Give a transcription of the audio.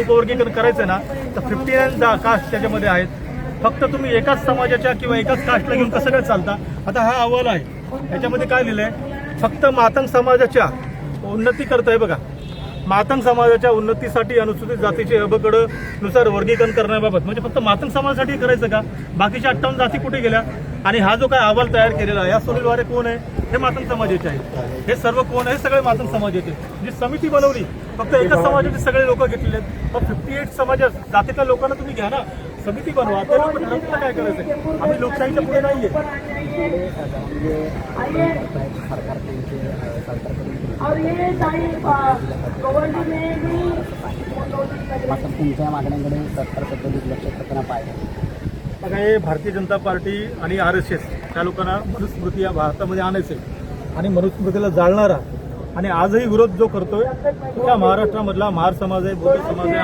उपवर्गीकरण करायचं ना तर 59 कास्ट त्याच्यामध्ये आहेत. फक्त तुम्ही एकाच समाजाच्या किंवा एकाच कास्टला घेऊन कसं काय चालता. आता हा अहवाल आहे, त्याच्यामध्ये काय लिहिलंय, फक्त मातंग समाजाच्या उन्नती करताय बघा. मातंग समाजाच्या उन्नतीसाठी अनुसूचित जातीचे अबकड नुसार वर्गीकरण करण्याबाबत, म्हणजे फक्त मातंग समाजासाठी करायचं का? बाकीच्या 58 जाती कुठे गेल्या? आणि हा जो काय अहवाल तयार केलेला आहे, या सुनील वारे कोण आहे? हे मातंग समाजाचे आहेत. हे सर्व कोण आहे? सगळे मातंग समाजाचे. जी समिती बनवली फक्त एकाच समाजाचे सगळे लोक घेतलेले आहेत. मग 58 समाज जातीच्या लोकांना तुम्ही घ्या ना, समिती बनवा, ते लोक ठरवतील काय करायचं. आम्ही लोकशाहीच्या पुढे नाहीये. तुमच्या मागण्यांकडे सरकार पद्धतीत लक्ष करताना पाहिजे. बघा, हे भारतीय जनता पार्टी आणि RSS त्या लोकांना मनुस्मृती या भारतामध्ये आणायचं आहे आणि मनुस्मृतीला जाळणारा आणि आजही विरोध जो करतोय तो या महाराष्ट्रामधला महार समाज आहे, बौद्ध समाज आहे,